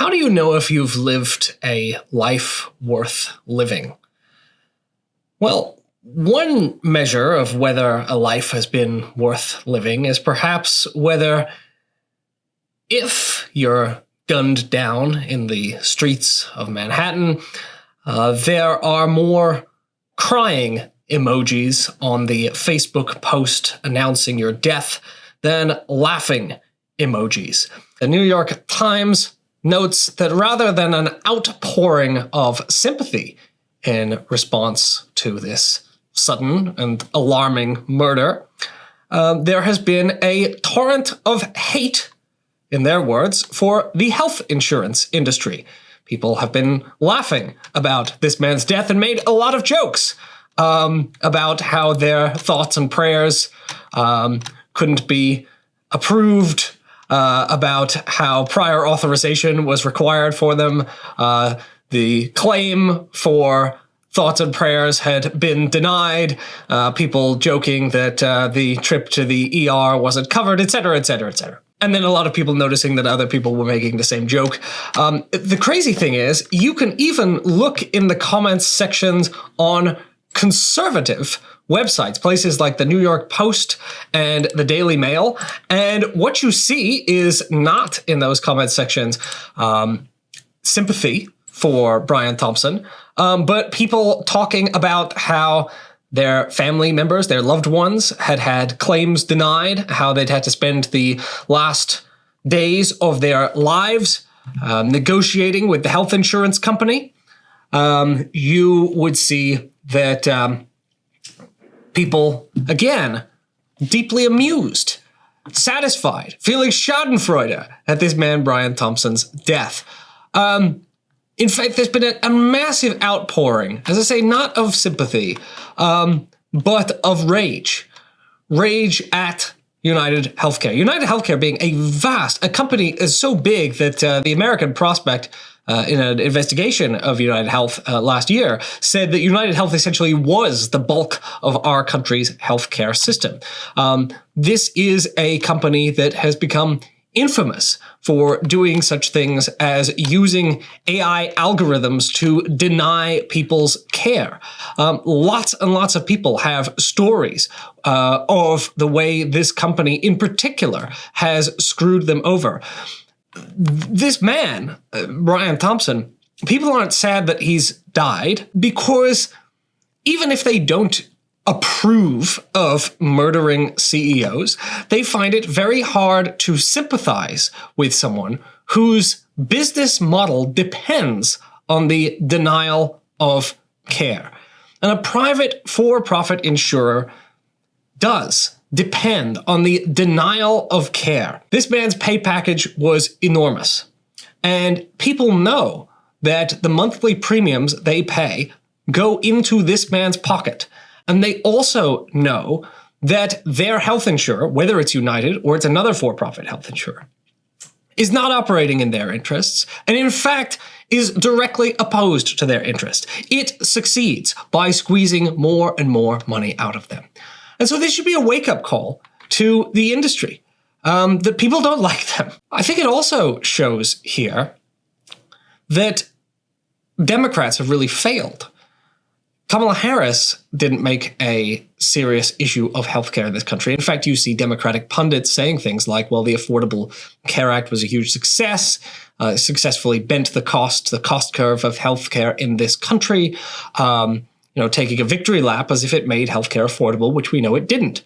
How do you know if you've lived a life worth living? Well, one measure of whether a life has been worth living is perhaps whether, if you're gunned down in the streets of Manhattan, there are more crying emojis on the Facebook post announcing your death than laughing emojis. The New York Times notes that rather than an outpouring of sympathy in response to this sudden and alarming murder, there has been a torrent of hate, in their words, for the health insurance industry. People have been laughing about this man's death and made a lot of jokes about how their thoughts and prayers couldn't be approved, about how prior authorization was required for them. The claim for thoughts and prayers had been denied. People joking that the trip to the ER wasn't covered, etc., etc., etc. And then a lot of people noticing that other people were making the same joke. The crazy thing is, you can even look in the comments sections on conservative websites, places like the New York Post and the Daily Mail, and what you see is not in those comment sections sympathy for Brian Thompson, but people talking about how their family members, their loved ones, had claims denied, how they'd had to spend the last days of their lives negotiating with the health insurance company. You would see that people, again, deeply amused, satisfied, feeling schadenfreude at this man Brian Thompson's death. In fact, there's been a massive outpouring, as I say, not of sympathy, but of rage. Rage at UnitedHealthcare. UnitedHealthcare being a company is so big that the American Prospect, in an investigation of UnitedHealth last year, said that UnitedHealth essentially was the bulk of our country's healthcare system. This is a company that has become infamous for doing such things as using AI algorithms to deny people's care. Lots and lots of people have stories of the way this company in particular has screwed them over. This man, Brian Thompson, people aren't sad that he's died because even if they don't approve of murdering CEOs, they find it very hard to sympathize with someone whose business model depends on the denial of care. And a private for-profit insurer does depend on the denial of care. This man's pay package was enormous. And people know that the monthly premiums they pay go into this man's pocket. And they also know that their health insurer, whether it's United or it's another for-profit health insurer, is not operating in their interests, and in fact is directly opposed to their interest. It succeeds by squeezing more and more money out of them. And so this should be a wake-up call to the industry, that people don't like them. I think it also shows here that Democrats have really failed. Kamala Harris didn't make a serious issue of healthcare in this country. In fact, you see Democratic pundits saying things like, well, the Affordable Care Act was a huge success, successfully bent the cost curve of healthcare in this country, taking a victory lap as if it made healthcare affordable, which we know it didn't.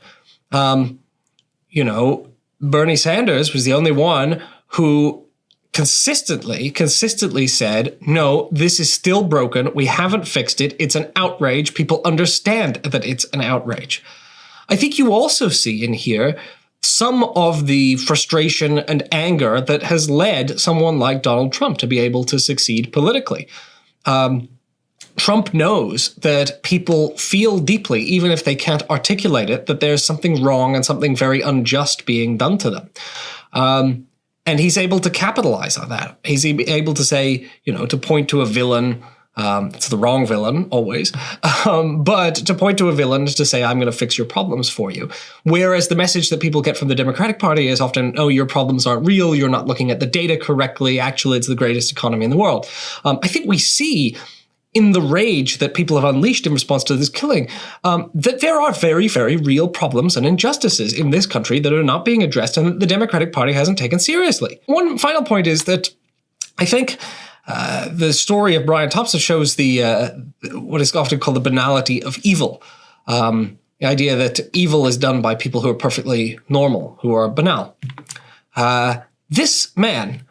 Bernie Sanders was the only one who consistently said, no, this is still broken. We haven't fixed it. It's an outrage. People understand that it's an outrage. I think you also see in here some of the frustration and anger that has led someone like Donald Trump to be able to succeed politically. Trump knows that people feel deeply, even if they can't articulate it, that there's something wrong and something very unjust being done to them. And he's able to capitalize on that. He's able to say, to point to a villain It's the wrong villain, always. But to point to a villain is to say, I'm going to fix your problems for you. Whereas the message that people get from the Democratic Party is often, oh, your problems aren't real. You're not looking at the data correctly. Actually, it's the greatest economy in the world. I think we see in the rage that people have unleashed in response to this killing, that there are very, very real problems and injustices in this country that are not being addressed and that the Democratic Party hasn't taken seriously. One final point is that I think the story of Brian Thompson shows what is often called the banality of evil. The idea that evil is done by people who are perfectly normal, who are banal. This man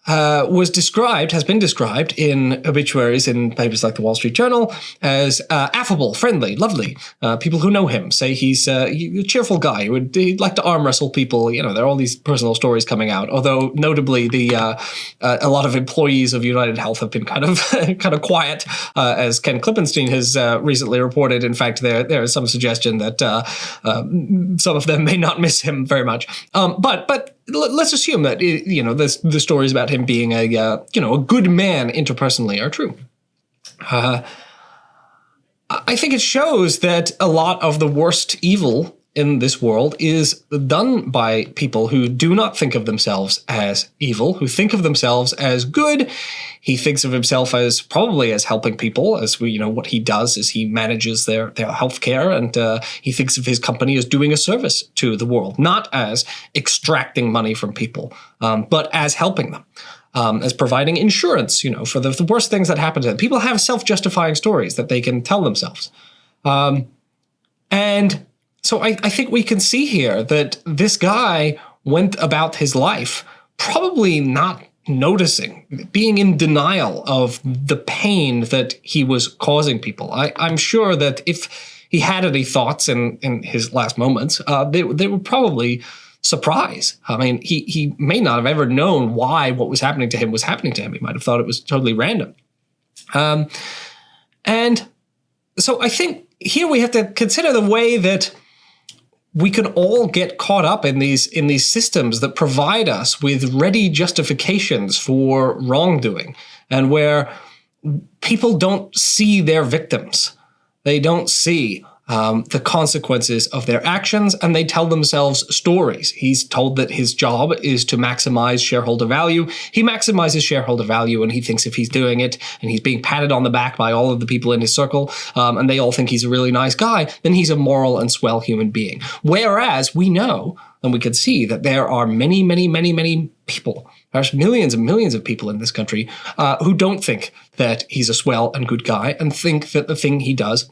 has been described in obituaries in papers like the Wall Street Journal as affable, friendly, lovely. People who know him say he's a cheerful guy. He'd like to arm wrestle people. There are all these personal stories coming out. Although notably, a lot of employees of UnitedHealth have been kind of quiet, as Ken Klippenstein has recently reported. In fact, there is some suggestion that some of them may not miss him very much. But let's assume that the stories about him being a good man interpersonally are true. I think it shows that a lot of the worst evil in this world is done by people who do not think of themselves as evil, who think of themselves as good. He thinks of himself as probably as helping people, as what he does is he manages their healthcare, and he thinks of his company as doing a service to the world, not as extracting money from people, but as helping them. As providing insurance, for the worst things that happen to them. People have self-justifying stories that they can tell themselves. And so I think we can see here that this guy went about his life probably not noticing, being in denial of the pain that he was causing people. I'm sure that if he had any thoughts in his last moments, they were probably surprise. I mean, he may not have ever known why what was happening to him was happening to him. He might have thought it was totally random. And so I think here we have to consider the way that we can all get caught up in these systems that provide us with ready justifications for wrongdoing, and where people don't see their victims. They don't see the consequences of their actions, and they tell themselves stories. He's told that his job is to maximize shareholder value. He maximizes shareholder value, and he thinks if he's doing it and he's being patted on the back by all of the people in his circle, and they all think he's a really nice guy, then he's a moral and swell human being. Whereas we know, and we can see that there are many, many, many, many people, there's millions and millions of people in this country who don't think that he's a swell and good guy and think that the thing he does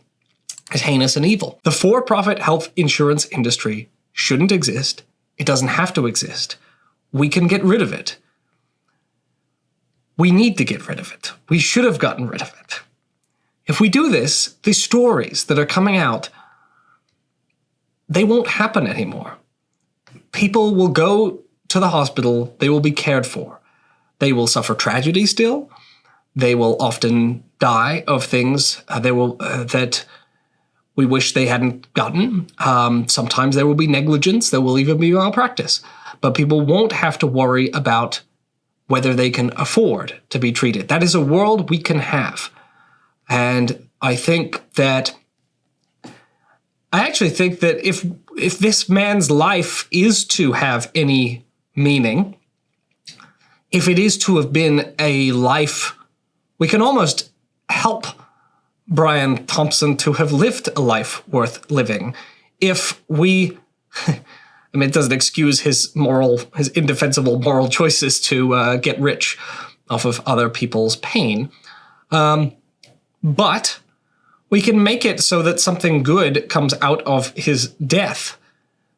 is heinous and evil. The for-profit health insurance industry shouldn't exist. It doesn't have to exist. We can get rid of it. We need to get rid of it. We should have gotten rid of it. If we do this, the stories that are coming out, they won't happen anymore. People will go to the hospital. They will be cared for. They will suffer tragedy still. They will often die of things that we wish they hadn't gotten. Sometimes there will be negligence. There will even be malpractice. But people won't have to worry about whether they can afford to be treated. That is a world we can have. And I actually think that if this man's life is to have any meaning, if it is to have been a life, we can almost help Brian Thompson to have lived a life worth living. If we, I mean, it doesn't excuse his indefensible moral choices to get rich off of other people's pain. But we can make it so that something good comes out of his death.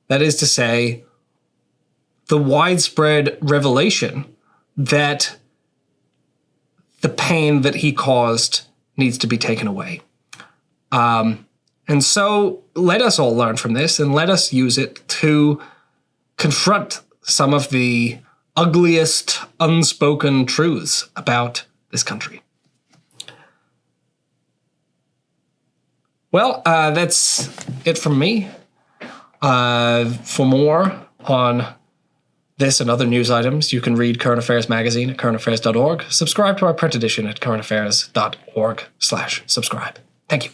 That is to say, the widespread revelation that the pain that he caused needs to be taken away. And so let us all learn from this, and let us use it to confront some of the ugliest unspoken truths about this country. Well, that's it from me. For more on this and other news items, you can read Current Affairs Magazine at currentaffairs.org. Subscribe to our print edition at currentaffairs.org/subscribe. Thank you.